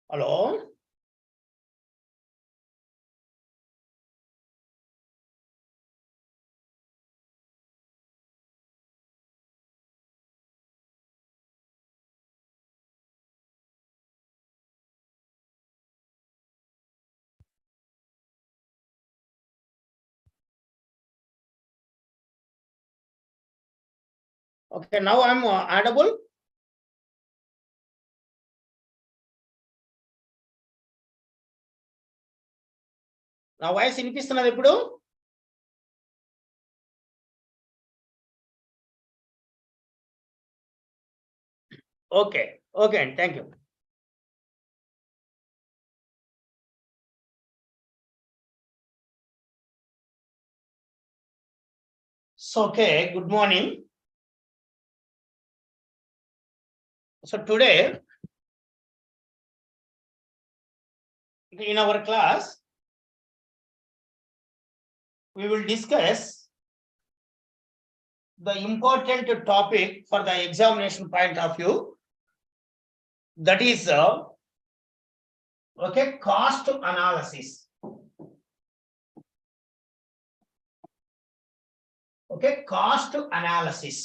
Hello. Okay, now I'm audible. నా voice వినిపిస్తున్నది ఇప్పుడు? Okay okay అండి, thank you. So, okay, good morning. So today in our class we will discuss the important topic for the examination point of view, that is okay, cost analysis. Okay, cost analysis.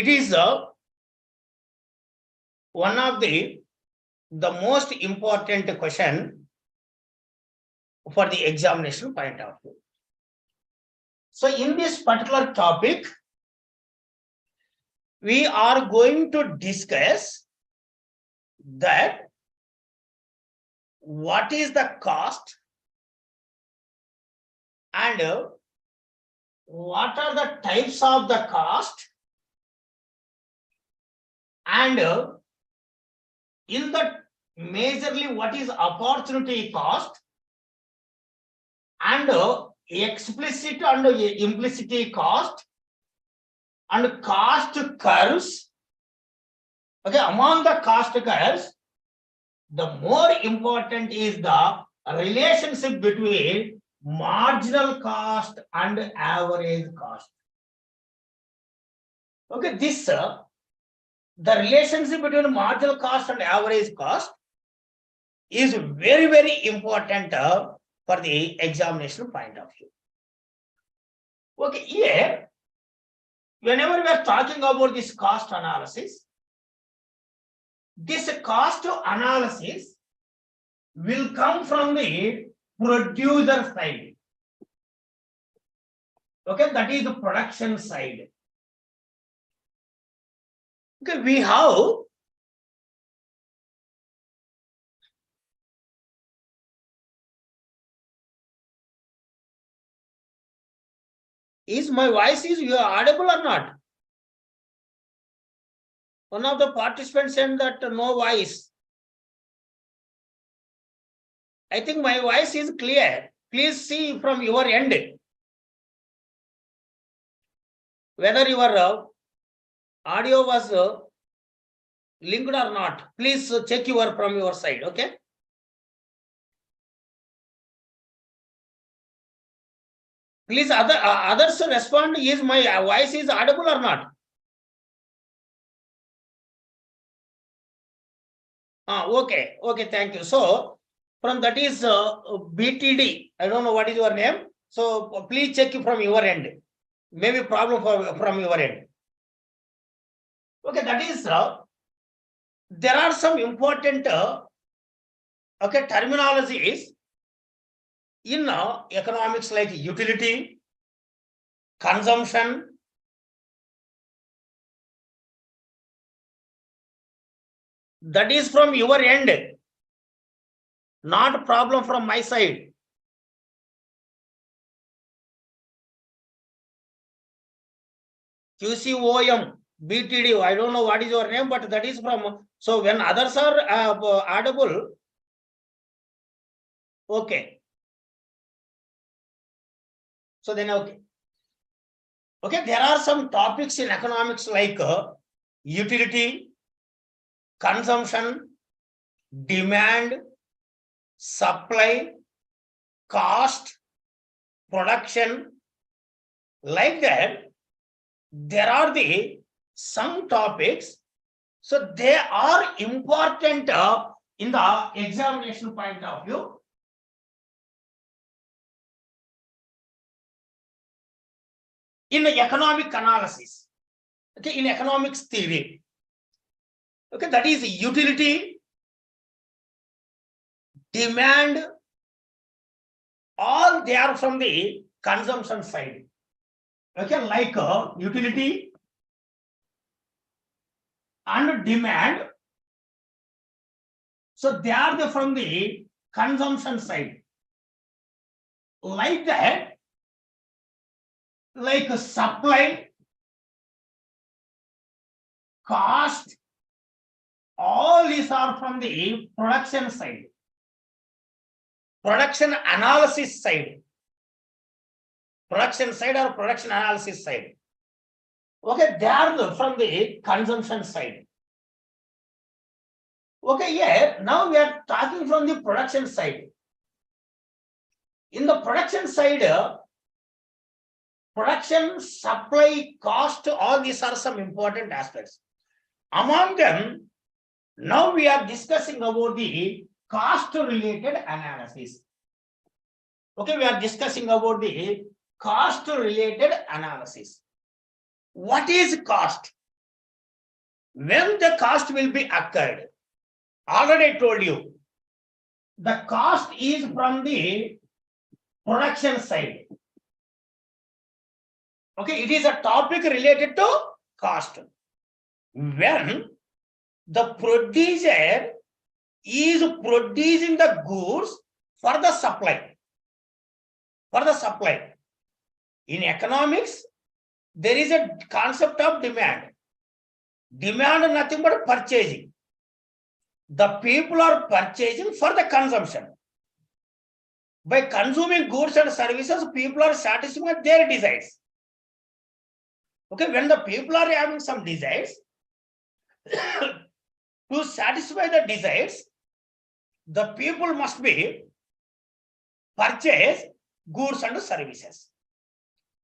It is one of the most important question for the examination point of view. So in this particular topic, we are going to discuss that what is the cost and what are the types of the cost, and in that majorly what is opportunity cost and explicit and implicit cost and cost curves. Okay, among the cost curves, the more important is the relationship between marginal cost and average cost. Okay, this the relationship between marginal cost and average cost is very, very important for the examination point of view. Okay, here, whenever we are talking about this cost analysis, this cost analysis will come from the producer side. Okay, that is the production side. Okay, we have is my voice, is you are audible or not? One of the participants said that no voice. I think my voice is clear. Please see from your end whether your audio was linked or not. Please check from your side. Okay. Please others respond. Is my voice is audible or not? Okay. Okay. Thank you. So from that is BTD. I don't know what is your name. So please check from your end. Maybe problem from your end. Okay. That is there are some important okay, terminologies in economics like utility, consumption, that is from your end, not problem from my side. QCOM, BTD, I don't know what is your name, but that is from. So when others are audible, okay. So then okay. Okay, there are some topics in economics like utility, consumption, demand, supply, cost, production, like that. There are the some topics, so they are important in the examination point of view. In the economic analysis, okay, in economics theory, okay, that is utility, demand, all they are from the consumption side. Okay, like utility and demand. So they are from the consumption side. Like that, like supply, cost, all these are from the production side. Production analysis side. Production side or production analysis side. Okay, they are from the consumption side. Okay, yeah, now we are talking from the production side. In the production side, production, supply, cost, all these are some important aspects. Among them, now we are discussing about the cost related analysis. Okay, we are discussing about the cost related analysis. What is cost? When the cost will be occurred? Already I told you, the cost is from the production side. Okay, it is a topic related to cost. When the producer is producing the goods for the supply. For the supply. In economics, there is a concept of demand. Demand is nothing but purchasing. The people are purchasing for the consumption. By consuming goods and services, people are satisfying their desires. Okay, when the people are having some desires, to satisfy the desires, the people must be purchase goods and services.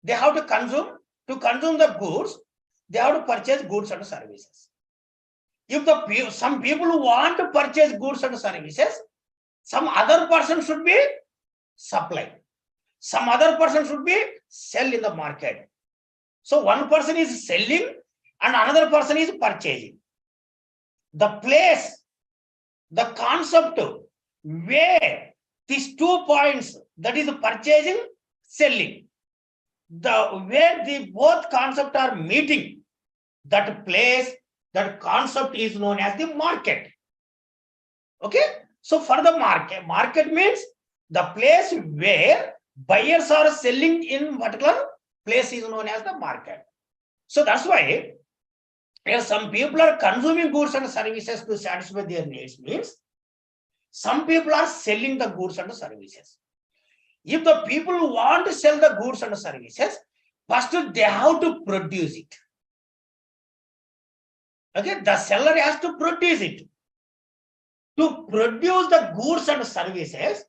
They have to consume the goods, they have to purchase goods and services. If some people want to purchase goods and services, some other person should be supply. Some other person should be sell in the market. So one person is selling and another person is purchasing. The place, the concept where these 2 points, that is purchasing, selling, where the both concepts are meeting, that place, that concept is known as the market. Okay, so for the market means the place where buyers are selling in particular place is known as the market. So that's why if some people are consuming goods and services to satisfy their needs, means some people are selling the goods and services. If the people want to sell the goods and services, first they have to produce it. Okay, the seller has to produce it. To produce the goods and services,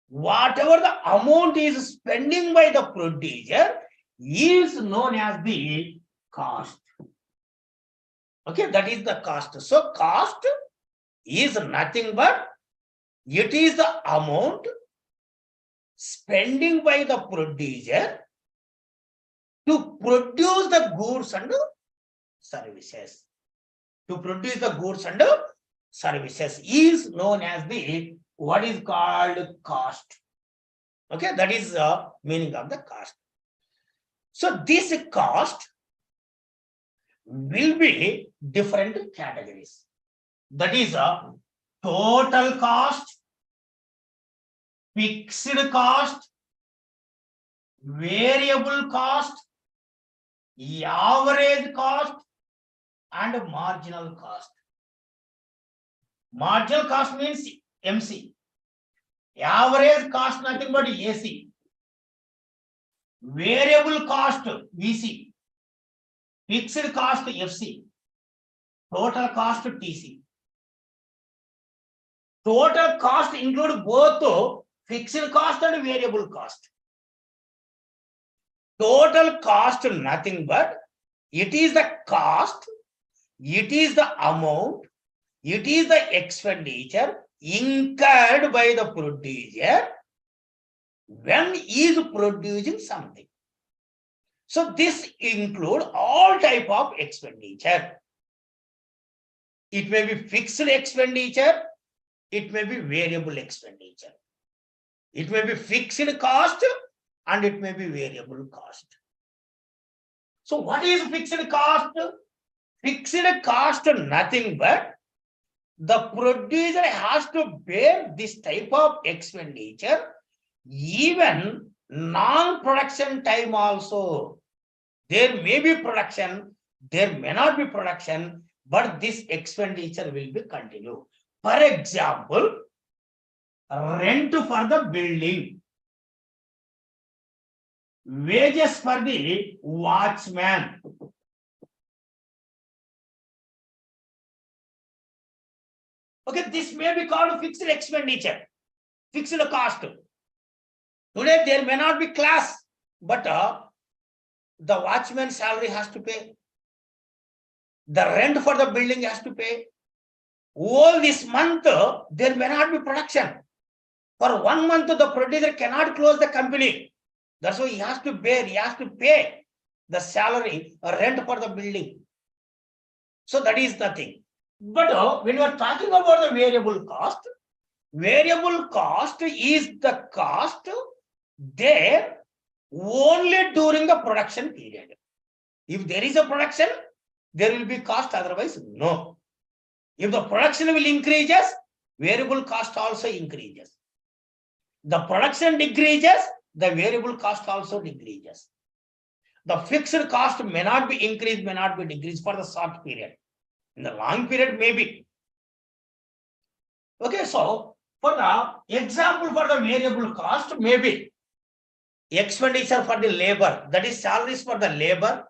whatever the amount is spending by the producer is known as the cost. Okay, that is the cost. So cost is nothing but it is the amount spending by the producer to produce the goods and services. To produce the goods and services is known as the what is called cost. Okay, that is the meaning of the cost. So this cost will be different categories. That is a total cost, fixed cost, variable cost, average cost, and marginal cost. Marginal cost means MC. Average cost nothing but AC. Variable cost VC. Fixed cost FC. Total cost TC. Total cost include both fixed cost and variable cost. Total cost nothing but It is the cost, it is the amount, it is the expenditure incurred by the producer when he is producing something. So this include all type of expenditure. It may be fixed expenditure, it may be variable expenditure. It may be fixed cost and it may be variable cost. So what is fixed cost? Fixed cost nothing but the producer has to bear this type of expenditure even non-production time also. There may be production, there may not be production, but this expenditure will be continued. For example, rent for the building, wages for the watchman, okay, this may be called fixed expenditure, fixed cost. Today there may not be class, but the watchman's salary has to pay. The rent for the building has to pay. All this month, there may not be production. For 1 month, the producer cannot close the company. That's why he has to bear, he has to pay the salary or rent for the building. So that is the thing. But when you are talking about the variable cost is the cost there only during the production period. If there is a production, there will be cost, otherwise no. If the production will increases, variable cost also increases. The production decreases, the variable cost also decreases. The fixed cost may not be increased, may not be decreased for the short period. In the long period, maybe. Okay, so for the example for the variable cost, maybe expenditure for the labor, that is salaries for the labor,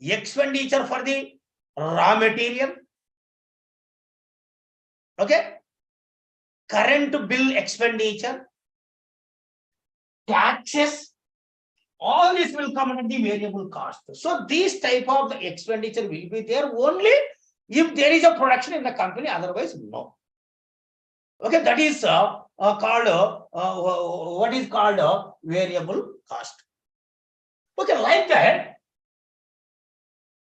expenditure for the raw material, okay, current bill expenditure, taxes, all this will come under the variable cost. So these type of the expenditure will be there only if there is a production in the company, otherwise no. Okay, that is called what is called variable cost. Okay, like that,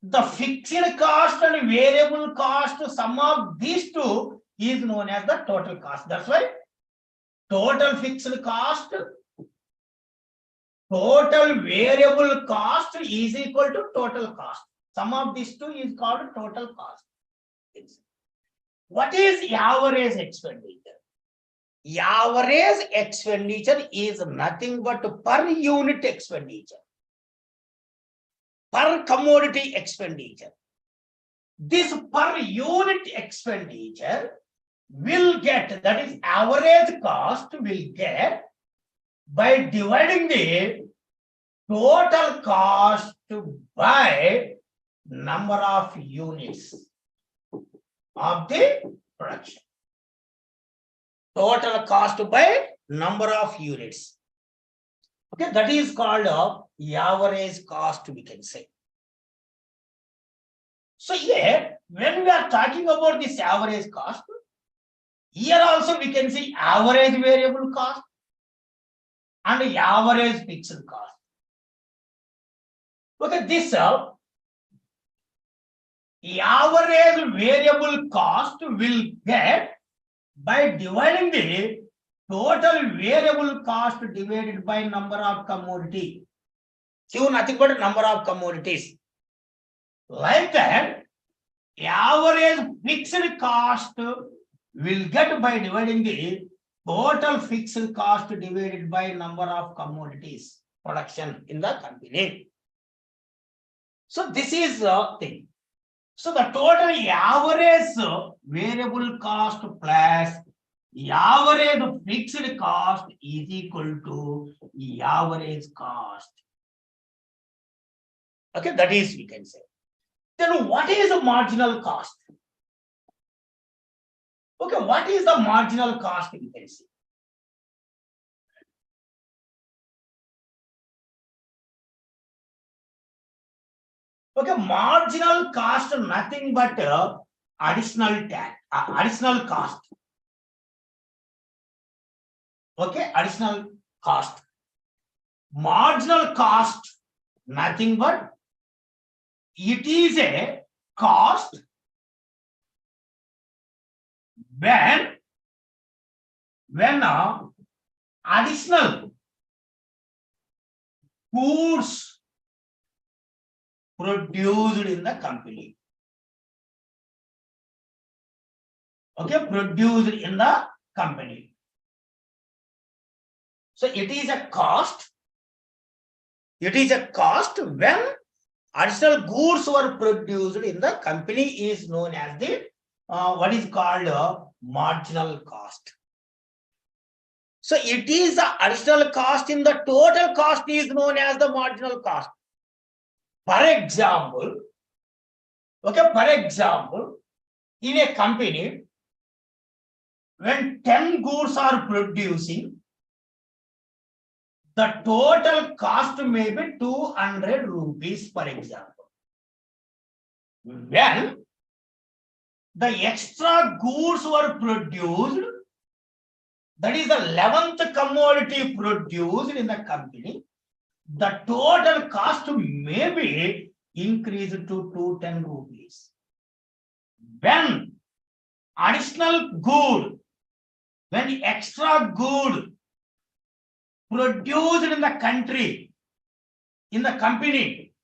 the fixed cost and variable cost, sum of these two is known as the total cost. That's why total fixed cost, total variable cost is equal to total cost. Sum of these two is called total cost. What is average expenditure? Average expenditure is nothing but per unit expenditure, per commodity expenditure. This per unit expenditure will get, that is average cost will get by dividing the total cost by number of units of the production. Total cost by number of units. Okay, that is called average cost, we can say. So here, when we are talking about this average cost, here also we can see average variable cost and average fixed cost. Look at this. Average variable cost will get by dividing the total variable cost divided by number of commodity. Q nothing but number of commodities. Like that, average fixed cost will get by dividing the total fixed cost divided by number of commodities production in the company. So this is the thing. So the total average variable cost plus average fixed cost is equal to average cost. Okay, that is we can say. Then what is the marginal cost? Okay, what is the marginal cost we can see? Okay, marginal cost, nothing but additional tax, additional cost. Okay, additional cost. Marginal cost, nothing but it is a cost when additional goods produced in the company. Okay, produced in the company. So it is a cost. It is a cost when additional goods were produced in the company is known as the what is called marginal cost. So it is the additional cost in the total cost is known as the marginal cost. For example, okay, for example, in a company, when 10 goods are producing, the total cost may be 200 rupees, for example. When the extra goods were produced, that is the 11th commodity produced in the company, the total cost may be increased to 210 rupees. When additional good, when extra good produced in the country, in the company,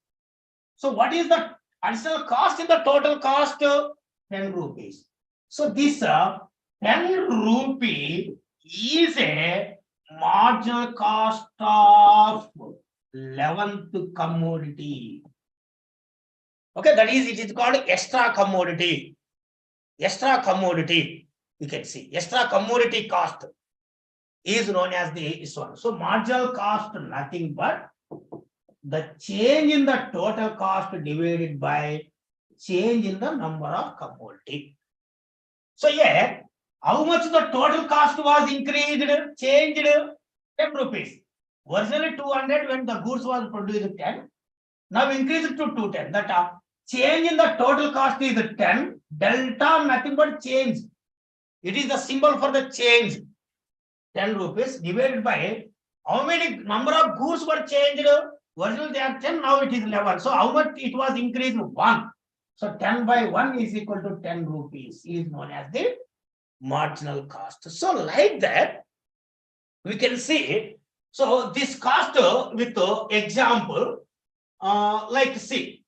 so what is the additional cost in the total cost? 10 rupees. So this 10 rupee is a marginal cost of 11th commodity. Okay, that is, it is called extra commodity. Extra commodity, you can see, extra commodity cost is known as this one. So marginal cost, nothing but the change in the total cost divided by change in the number of commodity. So yeah, how much the total cost was increased, changed? 10 rupees. Originally 200 when the goods was produced 10. Now increased to 210. That change in the total cost is 10. Delta, nothing but change. It is the symbol for the change. 10 rupees divided by how many number of goods were changed? Originally they are 10, now it is 11. So how much it was increased? 1. So 10 by 1 is equal to 10 rupees is known as the marginal cost. So like that, we can see. So this cost with example, like see,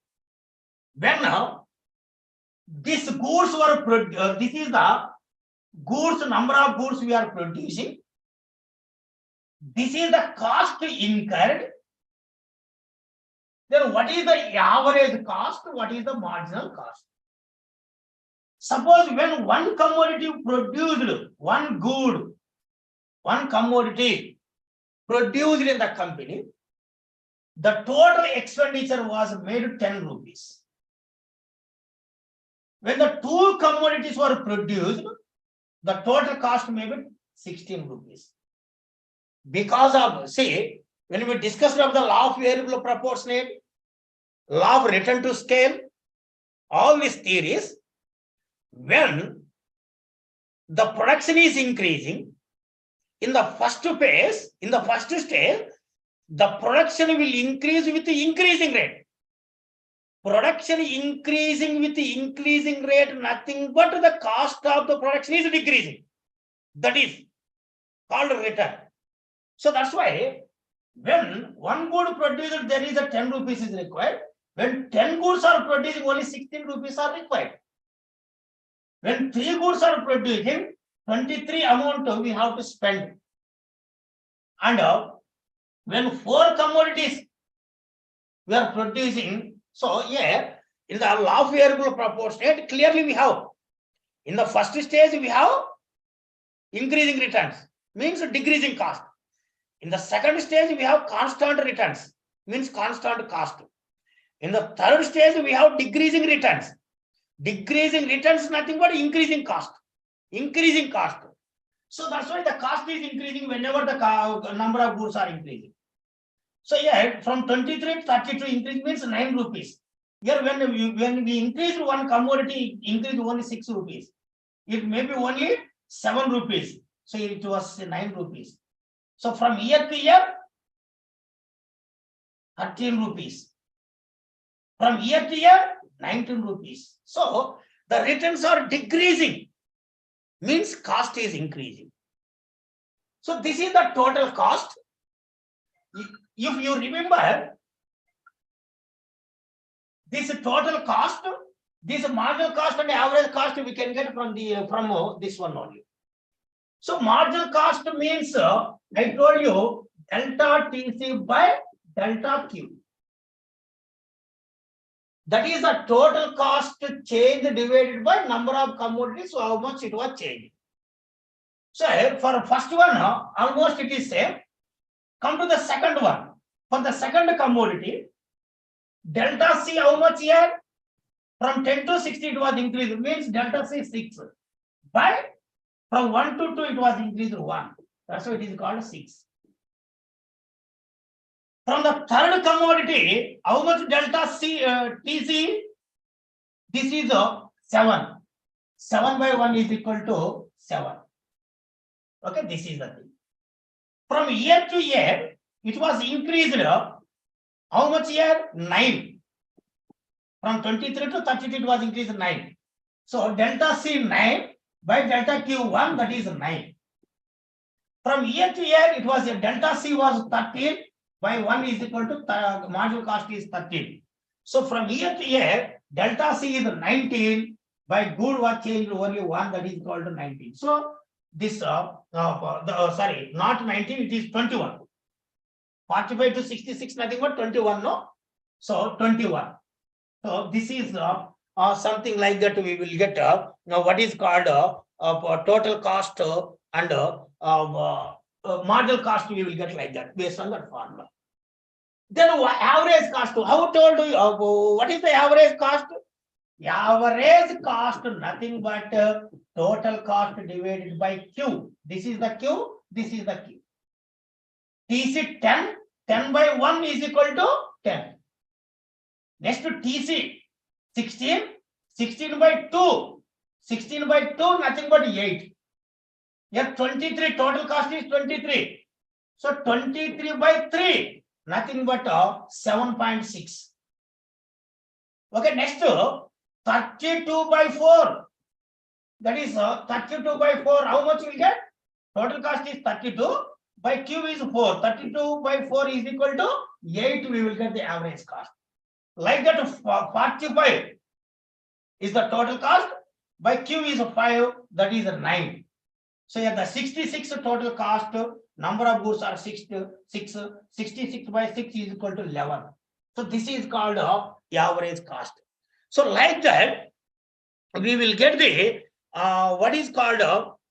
when these goods were produced, this is the goods, number of goods we are producing. This is the cost incurred. Then what is the average cost? What is the marginal cost? Suppose when one commodity produced, one good, one commodity produced in the company, the total expenditure was made 10 rupees. When the two commodities were produced, the total cost may be 16 rupees. Because of, see, when we discussed of the law of variable proportionate, law of return to scale, all these theories, when the production is increasing, in the first phase, in the first stage, the production will increase with the increasing rate. Production increasing with the increasing rate, nothing but the cost of the production is decreasing. That is called return. So that's why when one good produced, there is a 10 rupees is required. When 10 goods are producing, only 16 rupees are required. When 3 goods are producing, 23 amount we have to spend. And when 4 commodities we are producing, so here in the law of variable proportionate, clearly we have, in the first stage we have increasing returns, means decreasing cost. In the second stage we have constant returns, means constant cost. In the third stage we have decreasing returns. Decreasing returns, nothing but increasing cost. Increasing cost. So that's why the cost is increasing whenever the number of goods are increasing. So yeah, from 23 to 32 increase means 9 rupees Here, when we increase one commodity, increase only 6 rupees. It may be only 7 rupees. So it was 9 rupees. So from year to year, 13 rupees. From year to year, 19 rupees. So the returns are decreasing, means cost is increasing. So this is the total cost. If you remember, this total cost, this marginal cost and average cost we can get from this one only. So marginal cost means I told you delta TC by delta Q. That is the total cost change divided by number of commodities, so how much it was changed. So for first one, almost it is same. Come to the second one. For the second commodity, delta C how much here? From 10 to 60 it was increased. It means delta C 6. By from 1 to 2 it was increased 1. That's why it is called 6. From the third commodity, how much delta C TC? This is 7. 7 by 1 is equal to 7. Okay, this is the thing. From year to year, it was increased. How much year? 9. From 23 to 32, it was increased 9. So delta C 9 by delta Q 1, that is 9. From year to year, it was delta C was 13 by 1 is equal to marginal cost is 13. So from year to year, delta C is 19 by good was changed only 1, that is equal to 19. So this sorry, not 19, it is 21. 45 to 66, nothing but 21, no? So 21. So this is something like that we will get now what is called total cost and marginal cost we will get like that based on that formula. Then average cost, how told you what is the average cost? Average cost nothing but total cost divided by Q. This is the Q, this is the Q. TC 10, 10 by 1 is equal to 10. Next to TC 16, 16 by 2. 16 by 2, nothing but 8. Here 23, total cost is 23. So 23 by 3, nothing but 7.6. Okay, next 32 by 4. That is 32 by 4. How much we get? Total cost is 32. By Q is 4. 32 by 4 is equal to 8. We will get the average cost. Like that, 45 is the total cost. By Q is 5. That is 9. So here the 66 total cost, number of goods are 66 by 6 is equal to 11. So this is called average cost. So like that, we will get the what is called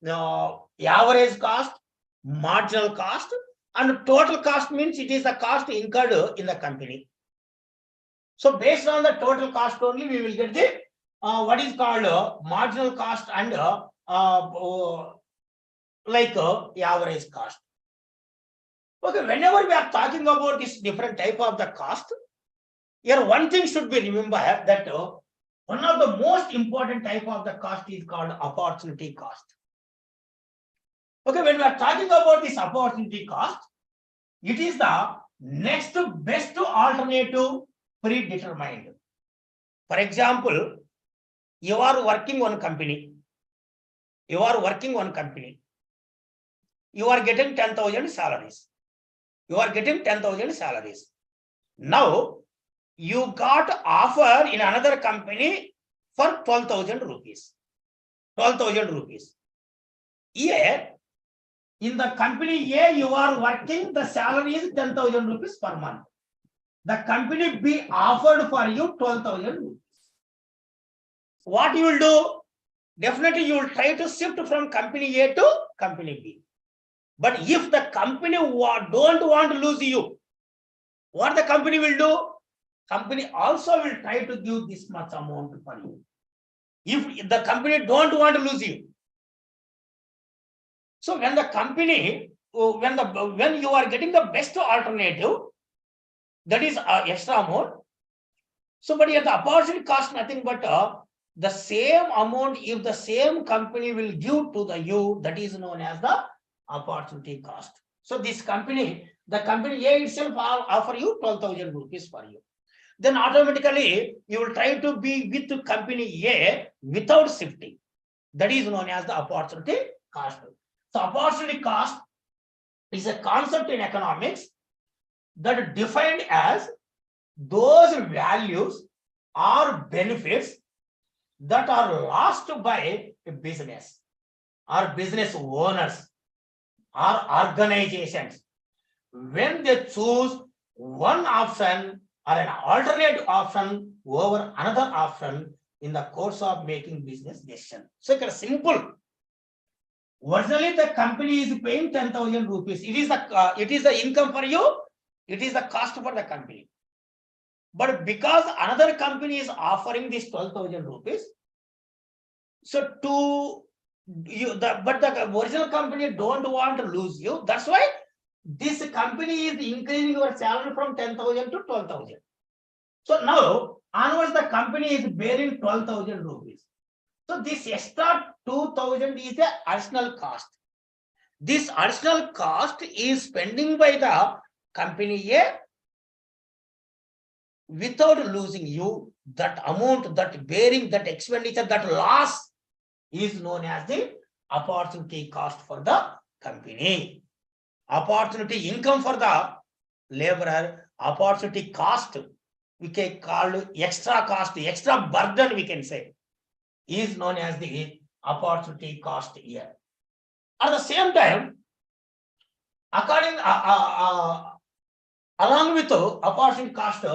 average cost, marginal cost, and total cost means it is the cost incurred in the company. So based on the total cost only, we will get the what is called marginal cost and average cost. Okay, whenever we are talking about this different type of the cost, here one thing should be remember that one of the most important type of the cost is called opportunity cost. Okay, when we are talking about this opportunity cost, it is the next best alternative predetermined. For example, you are working on company. You are working on company. You are getting 10,000 salaries. You are getting 10,000 salaries. Now, you got offer in another company for 12,000 rupees. 12,000 rupees. Here, in the company A, you are working, the salary is 10,000 rupees per month. The company B offered for you 12,000 rupees. What you will do? Definitely, you will try to shift from company A to company B. But if the company don't want to lose you, what the company will do? Company also will try to give this much amount for you. If the company don't want to lose you. So when the company, when you are getting the best alternative, that is extra amount. So, but here the opportunity cost nothing but the same amount if the same company will give to the you, that is known as the opportunity cost. So this company, the company A itself offer you 12,000 rupees for you. Then automatically you will try to be with company A without shifting. That is known as the opportunity cost. So opportunity cost is a concept in economics that is defined as those values or benefits that are lost by a business or business owners or organizations when they choose one option or an alternate option over another option in the course of making business decision. So it's simple. Originally, the company is paying 10,000 rupees. It is the income for you. It is the cost for the company. But because another company is offering this 12,000 rupees, so but the original company don't want to lose you. That's why this company is increasing your salary from 10,000 to 12,000. So now onwards the company is bearing 12,000 rupees. So this extra 2,000 is the additional cost. This additional cost is spending by the company A without losing you. That amount, that bearing, that expenditure, that loss is known as the opportunity cost for the company. Opportunity income for the laborer, opportunity cost, we can call extra cost, extra burden, we can say, is known as the opportunity cost here. At the same time, along with opportunity cost,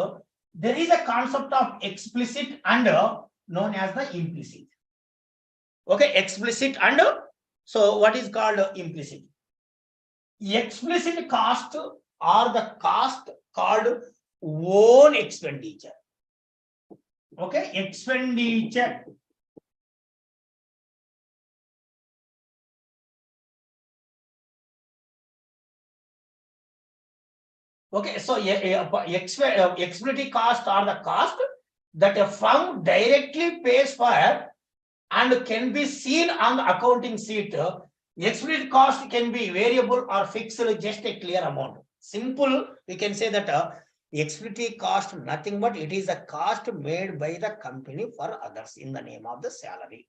there is a concept of explicit and known as the implicit. Okay, explicit and so what is called implicit? Explicit cost or the cost called own expenditure. Okay, expenditure. Okay, so explicit cost or the cost that a firm directly pays for and can be seen on the accounting sheet. Explicit cost can be variable or fixed, just a clear amount. Simple, we can say that explicit cost nothing but it is a cost made by the company for others in the name of the salary.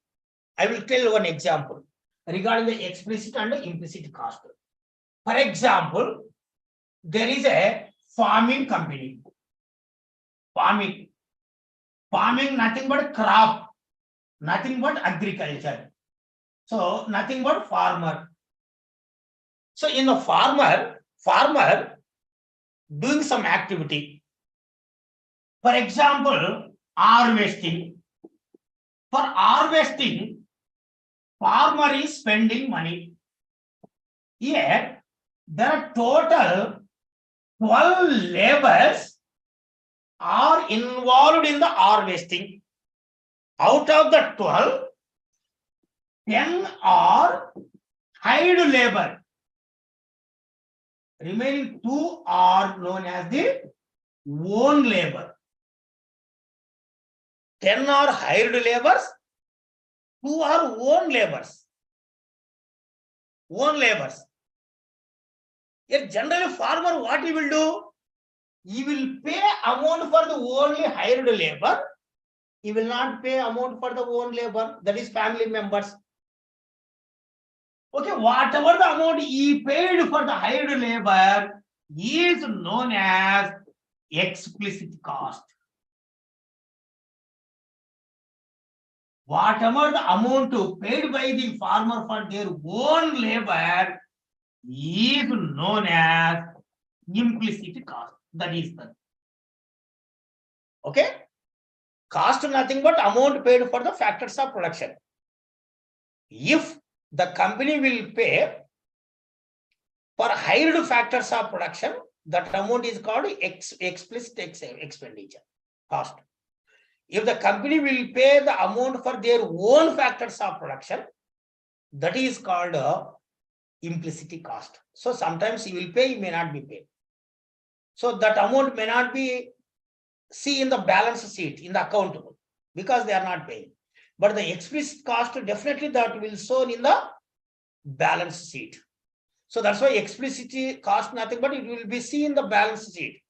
I will tell one example regarding the explicit and the implicit cost. For example, there is a farming company. Farming nothing but crop, nothing but agriculture. So nothing but farmer. So in the farmer doing some activity. For example, harvesting. For harvesting, farmer is spending money. Here, there are total 12 laborers are involved in the harvesting. Out of the 12, 10 are hired labor. Remaining 2 are known as the own labor. 10 are hired laborers, 2 are own laborers. Own laborers. Yet generally farmer, what he will do? He will pay amount for the only hired labor. He will not pay amount for the own labor, that is family members. Okay, whatever the amount he paid for the hired labor is known as explicit cost. Whatever the amount paid by the farmer for their own labor is known as implicit cost. That is the okay. Cost nothing but amount paid for the factors of production. If the company will pay for hired factors of production, that amount is called explicit expenditure cost. If the company will pay the amount for their own factors of production, that is called implicit cost. So sometimes he will pay, he may not be paid. So that amount may not be see in the balance sheet in the accountable because they are not paying. But the explicit cost definitely that will shown in the balance sheet. So that's why explicit cost nothing but it will be seen in the balance sheet.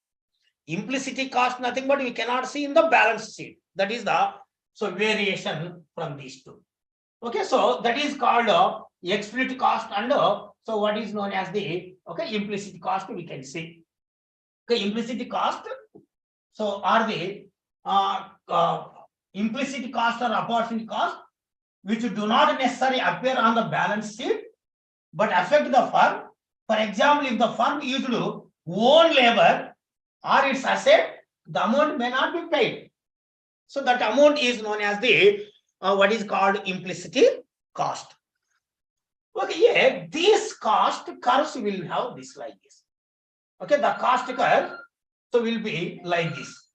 Implicit cost nothing but we cannot see in the balance sheet. That is the variation from these two. Okay, so that is called explicit cost and so what is known as the implicit cost we can see. Okay, implicit cost. So are the implicit cost or opportunity cost which do not necessarily appear on the balance sheet but affect the firm. For example, if the firm used to own labor or its asset, the amount may not be paid. So that amount is known as the what is called implicit cost. Okay, yeah, these cost curves will have this like this. Okay, the cost curve so will be like this.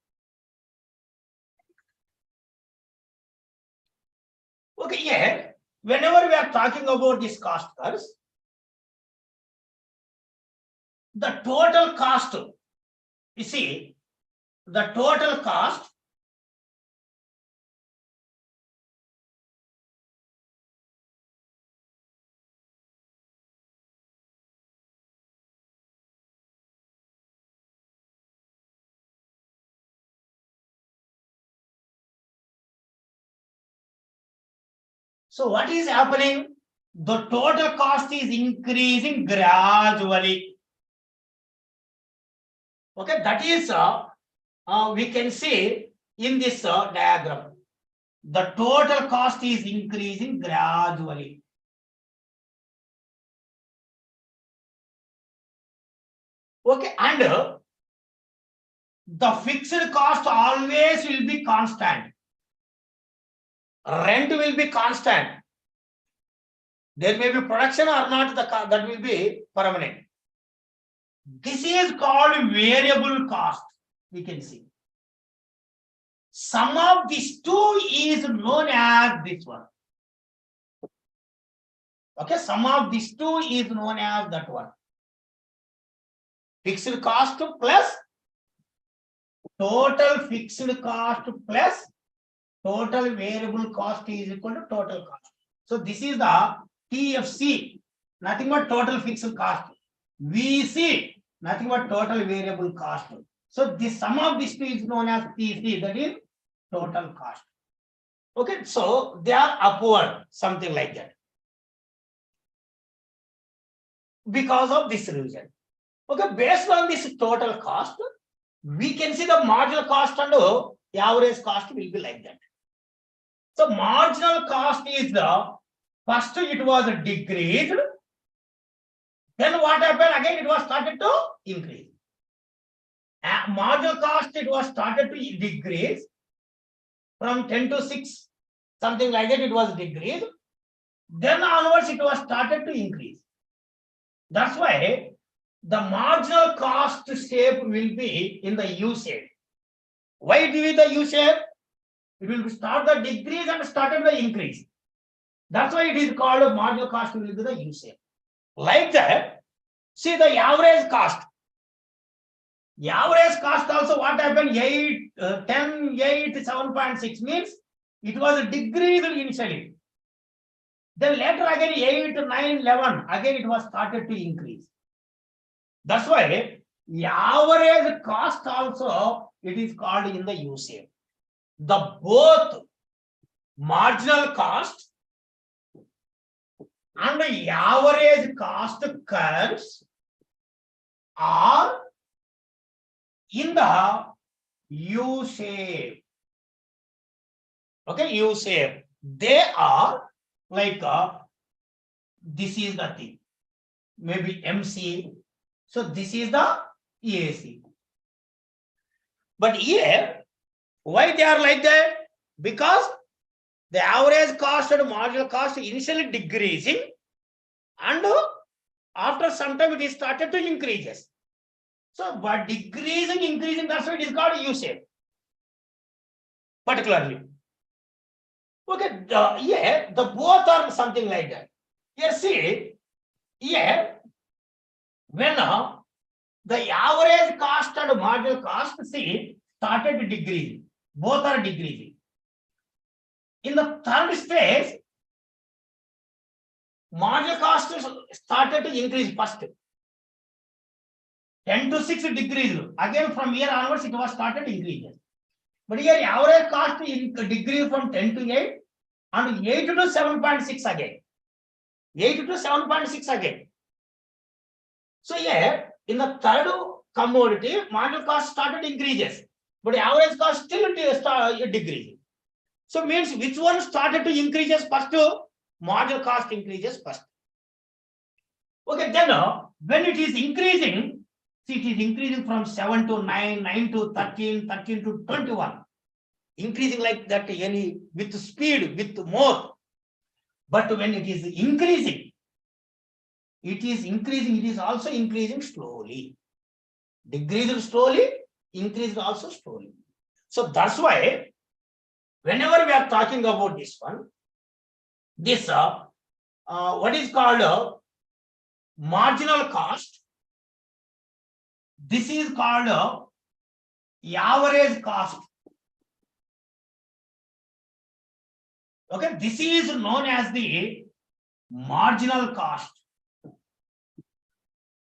Okay, yeah, whenever we are talking about these cost curves, the total cost, you see, the total cost so what is happening? The total cost is increasing gradually. Okay, that is we can see in this diagram. The total cost is increasing gradually. Okay, and the fixed cost always will be constant. Rent will be constant. There may be production or not, that will be permanent. This is called variable cost. We can see. Sum of these two is known as this one. Okay, sum of these two is known as that one. Fixed cost plus total fixed cost plus total variable cost is equal to total cost. So this is the TFC, nothing but total fixed cost. VC, nothing but total variable cost. So the sum of these two is known as TC, that is total cost. Okay, so they are upward, something like that. Because of this reason. Okay, based on this total cost, we can see the marginal cost and average cost will be like that. So marginal cost is the first it was decreased. Then what happened? Again, it was started to increase. Marginal cost, it was started to decrease from 10 to 6, something like that, it was decreased. Then onwards, it was started to increase. That's why the marginal cost shape will be in the U shape. Why it will be the U shape? It will start the decrease and started the increase. That's why it is called a marginal cost will be the U shape. Like that, see the average cost. The average cost also what happened? 8, 10, 8, 7.6 means it was decreased initially. Then later again 8, 9, 11, again it was started to increase. That's why the average cost also it is called in the U shape. The both marginal cost and the average cost curves are in the U shape. Okay, U shape. They are like this is the thing. Maybe MC. So this is the EAC. But here, why they are like that? Because the average cost and marginal cost initially decreasing, and after some time it is started to increases. So, but decreasing, increasing, that's why it is called U shape. Particularly. Okay, yeah, the both are something like that. Here, see, here, when the average cost and marginal cost, see, started decreasing. Both are decreasing. In the third stage, marginal cost started to increase first. 10 to 6 decreased. Again, from here onwards, it was started increasing. But here, average cost decreased from 10 to 8 and 8 to 7.6 again. 8 to 7.6 again. So here, in the third commodity, marginal cost started increases, but average cost still decreasing. So means which one started to increases first? Marginal cost increases first. Okay, then when it is increasing, see, it is increasing from 7 to 9, 9 to 13, 13 to 21. Increasing like that, any with speed, with more. But when it is increasing, it is also increasing slowly. Decreasing slowly, increasing also slowly. So that's why, whenever we are talking about this one, this what is called marginal cost. This is called average cost. Okay, this is known as the marginal cost.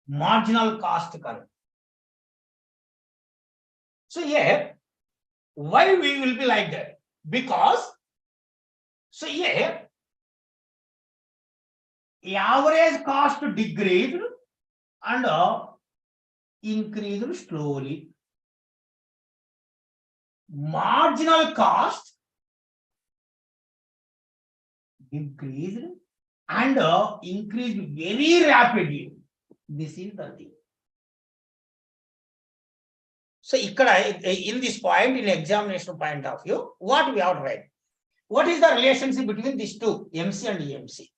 Marginal cost curve. So here, why we will be like that? Because, so here, average cost decreased and increased slowly. Marginal cost decreased and increased very rapidly. This is the thing. So, in this point, in examination point of view, what we have to write? What is the relationship between these two, MC and EMC?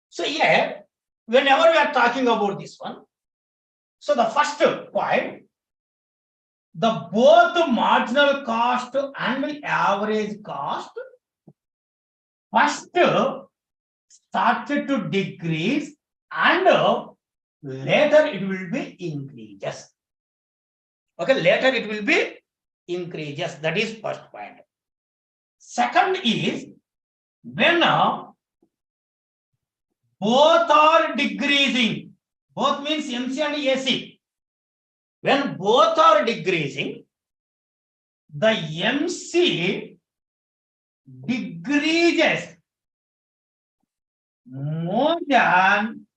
So here, whenever we are talking about this one, so the first point, the both marginal cost and average cost first started to decrease and later it will be increases. Okay, later it will be increases. That is first point. Second is when both are decreasing, both means MC and AC. When both are decreasing, the MC decreases more than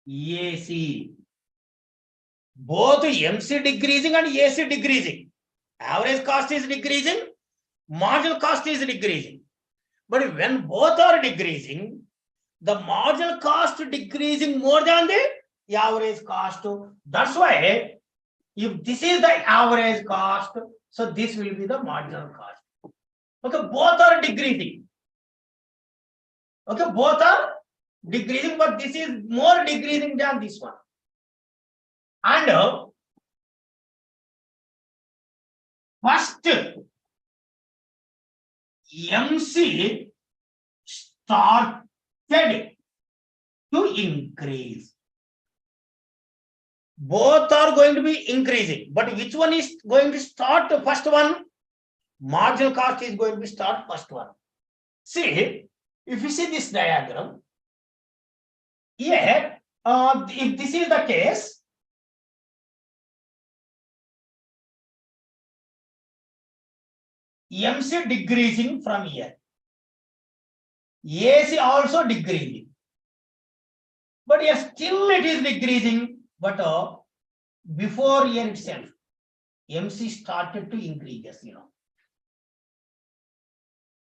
AC. Both MC decreasing and AC decreasing. Average cost is decreasing, marginal cost is decreasing. But when both are decreasing, the marginal cost decreasing more than the average cost. That's why if this is the average cost, so this will be the marginal cost. Okay, both are decreasing. Okay, both are decreasing, but this is more decreasing than this one. And first, MC started to increase. Both are going to be increasing, but which one is going to start the first one? Marginal cost is going to start first one. See, if you see this diagram, here, if this is the case, MC decreasing from here, AC also decreasing, but yes, still it is decreasing. But before here itself, MC started to increase,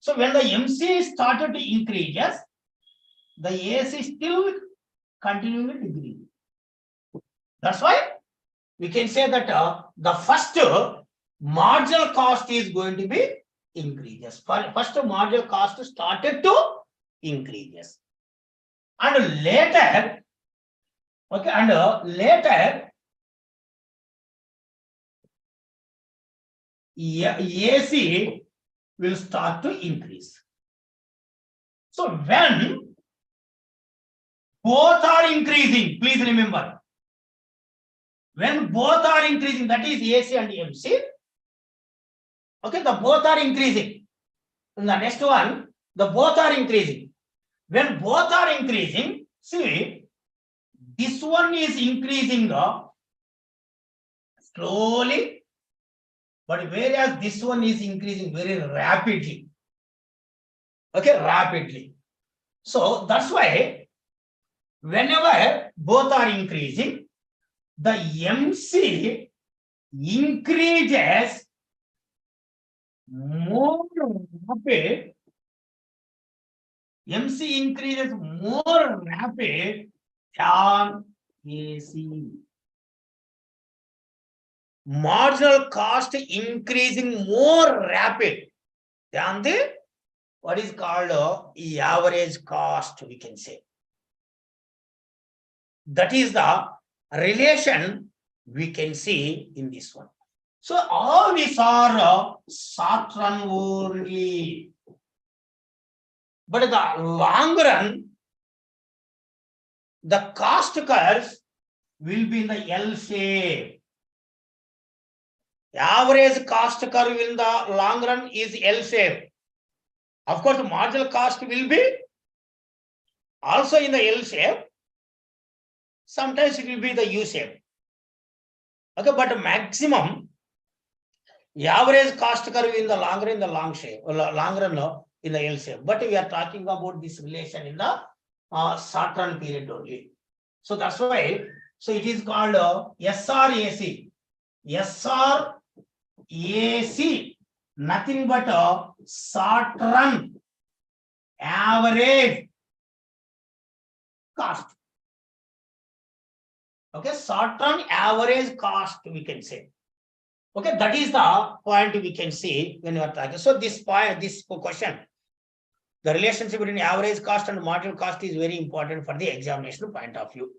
So when the MC started to increase, the AC still continuing to decrease. That's why we can say that the first marginal cost is going to be increases. First marginal cost started to increases. And later, okay, and later, AC will start to increase. So when both are increasing, please remember, When both are increasing, that is AC and MC. Okay, the both are increasing. And the next one, the both are increasing. When both are increasing, see, this one is increasing slowly, but whereas this one is increasing very rapidly. Okay, rapidly. So that's why whenever both are increasing, the MC increases more rapid. MC increases more rapid than AC. Marginal cost increasing more rapid than the what is called average cost, we can say. That is the relation we can see in this one. So all these are short run only. But in the long run, the cost curves will be in the L shape. Average cost curve in the long run is L shape. Of course, marginal cost will be also in the L shape. Sometimes it will be the U shape. Okay, but maximum average cost curve in the long run, in the long shape, long run in the L shape. But we are talking about this relation in the short run period only. So that's why. So it is called SRAC. SRAC, nothing but a short run average cost. Okay, short run average cost, we can say. Okay, that is the point we can see when you are talking. So this point, this question, the relationship between average cost and marginal cost is very important for the examination point of view.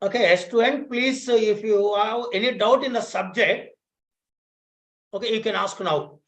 Okay, student, please, if you have any doubt in the subject, okay, you can ask now.